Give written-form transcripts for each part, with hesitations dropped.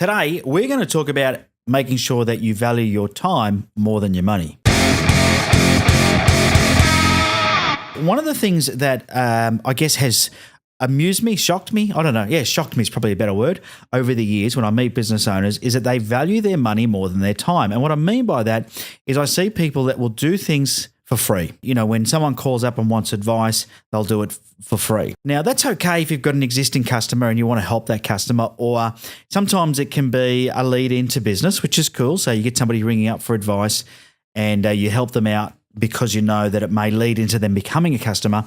Today, we're going to talk about making sure that you value your time more than your money. One of the things that I guess has amused me, shocked me, I don't know, shocked me is probably a better word, over the years when I meet business owners is that they value their money more than their time. And what I mean by that is I see people that will do things for free. You know, when someone calls up and wants advice, they'll do it for free. Now, that's okay if you've got an existing customer and you want to help that customer, or sometimes it can be a lead into business, which is cool. So you get somebody ringing up for advice and you help them out because you know that it may lead into them becoming a customer.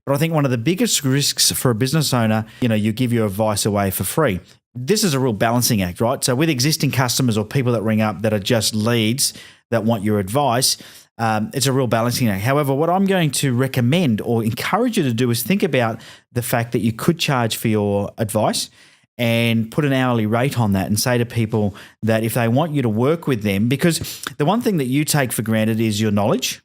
But I think one of the biggest risks for a business owner, you give your advice away for free. This is a real balancing act, right? So with existing customers or people that ring up that are just leads that want your advice, it's a real balancing act. However, what I'm going to recommend or encourage you to do is think about the fact that you could charge for your advice and put an hourly rate on that and say to people that if they want you to work with them, because the one thing that you take for granted is your knowledge.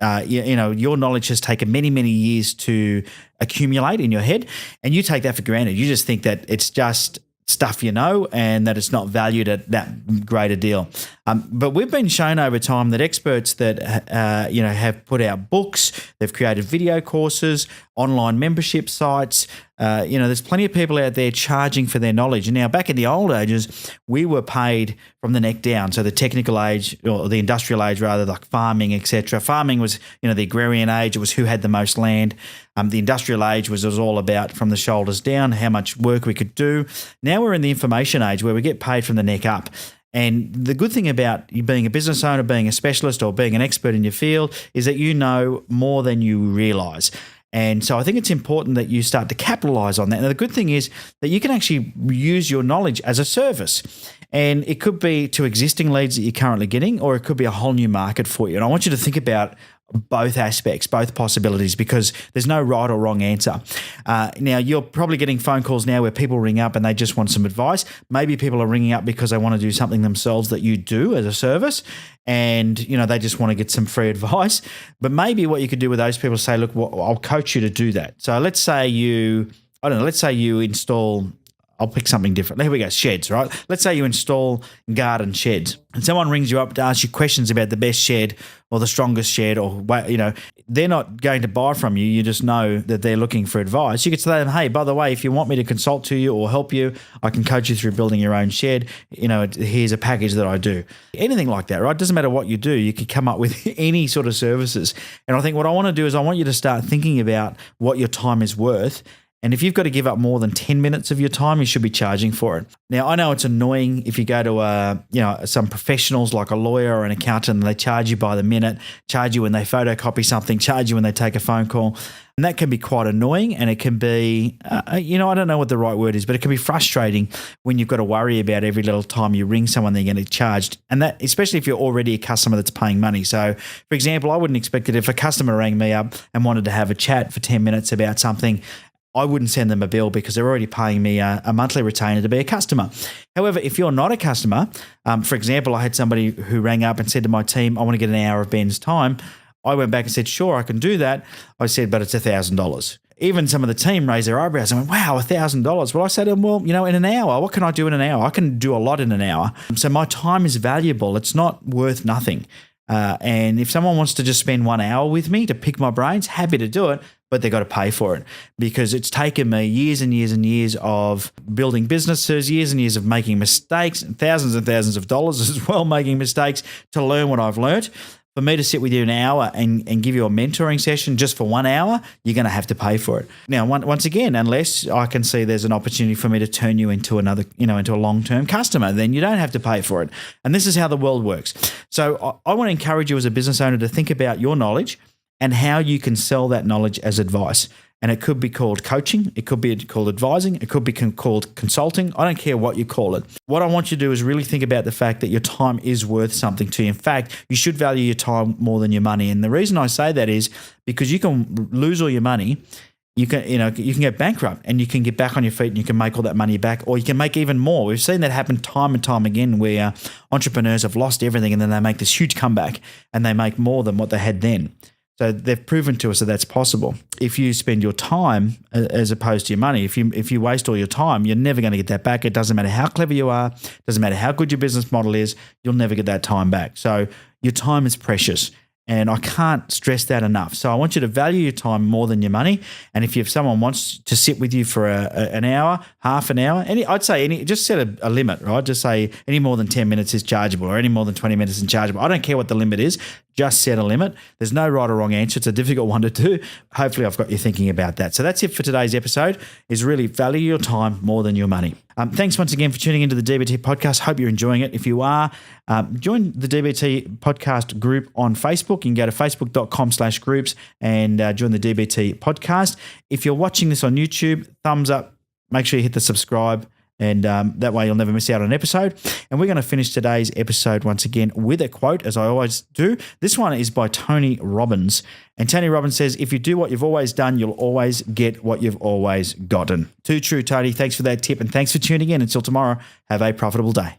Your knowledge has taken many, many years to accumulate in your head, and you take that for granted. You just think that it's just stuff you know and that it's not valued at that great a deal. But we've been shown over time that experts that have put out books, they've created video courses, online membership sites. There's plenty of people out there charging for their knowledge. And now, back in the old ages, we were paid from the neck down. So the technical age, or the industrial age rather, like farming, etc. Farming was, the agrarian age. It was who had the most land. The industrial age was all about from the shoulders down, how much work we could do. Now we're in the information age where we get paid from the neck up. And the good thing about you being a business owner, being a specialist or being an expert in your field is that you know more than you realize. And so I think it's important that you start to capitalize on that. And the good thing is that you can actually use your knowledge as a service. And it could be to existing leads that you're currently getting, or it could be a whole new market for you. And I want you to think about both aspects, both possibilities, because there's no right or wrong answer. Now, you're probably getting phone calls now where people ring up and they just want some advice. Maybe people are ringing up because they want to do something themselves that you do as a service, and they just want to get some free advice. But maybe what you could do with those people is say, look, I'll coach you to do that. So let's say you install, I'll pick something different. Here we go, sheds, right? Let's say you install garden sheds and someone rings you up to ask you questions about the best shed or the strongest shed, or, they're not going to buy from you. You just know that they're looking for advice. You could say to them, hey, by the way, if you want me to consult to you or help you, I can coach you through building your own shed. Here's a package that I do. Anything like that, right? Doesn't matter what you do. You can come up with any sort of services. And I think what I want to do is I want you to start thinking about what your time is worth. And if you've got to give up more than 10 minutes of your time, you should be charging for it. Now, I know it's annoying if you go to some professionals like a lawyer or an accountant, and they charge you by the minute, charge you when they photocopy something, charge you when they take a phone call. And that can be quite annoying, and it can be, I don't know what the right word is, but it can be frustrating when you've got to worry about every little time you ring someone they're going to get charged. And that, especially if you're already a customer that's paying money. So, for example, I wouldn't expect it if a customer rang me up and wanted to have a chat for 10 minutes about something. I wouldn't send them a bill because they're already paying me a monthly retainer to be a customer. However, if you're not a customer, for example, I had somebody who rang up and said to my team, I want to get an hour of Ben's time. I went back and said, sure, I can do that. I said, but it's $1,000. Even some of the team raised their eyebrows and went, wow, $1,000. Well, I said to them, well, in an hour, what can I do in an hour? I can do a lot in an hour. So my time is valuable. It's not worth nothing. And if someone wants to just spend 1 hour with me to pick my brains, happy to do it, but they've got to pay for it, because it's taken me years and years and years of building businesses, years and years of making mistakes, and thousands of dollars as well making mistakes to learn what I've learned. For me to sit with you an hour and give you a mentoring session just for 1 hour, you're going to have to pay for it. Now, once again, unless I can see there's an opportunity for me to turn you into another, into a long-term customer, then you don't have to pay for it. And this is how the world works. So I want to encourage you as a business owner to think about your knowledge and how you can sell that knowledge as advice. And it could be called coaching. It could be called advising. It could be called consulting. I don't care what you call it. What I want you to do is really think about the fact that your time is worth something to you. In fact, you should value your time more than your money. And the reason I say that is because you can lose all your money. You can get bankrupt and you can get back on your feet and you can make all that money back, or you can make even more. We've seen that happen time and time again, where entrepreneurs have lost everything and then they make this huge comeback and they make more than what they had then. So they've proven to us that that's possible. If you spend your time as opposed to your money, if you waste all your time, you're never going to get that back. It doesn't matter how clever you are, doesn't matter how good your business model is, you'll never get that time back. So your time is precious. And I can't stress that enough. So I want you to value your time more than your money. And if someone wants to sit with you for an hour, half an hour, just set a limit, right? Just say any more than 10 minutes is chargeable or any more than 20 minutes is chargeable. I don't care what the limit is. Just set a limit. There's no right or wrong answer. It's a difficult one to do. Hopefully I've got you thinking about that. So that's it for today's episode, is really value your time more than your money. Thanks once again for tuning into the DBT podcast. Hope you're enjoying it. If you are, join the DBT podcast group on Facebook. You can go to facebook.com/groups and join the DBT podcast. If you're watching this on YouTube, thumbs up. Make sure you hit the subscribe. And that way you'll never miss out on an episode. And we're going to finish today's episode once again with a quote, as I always do. This one is by Tony Robbins. And Tony Robbins says, if you do what you've always done, you'll always get what you've always gotten. Too true, Tony. Thanks for that tip. And thanks for tuning in. Until tomorrow, have a profitable day.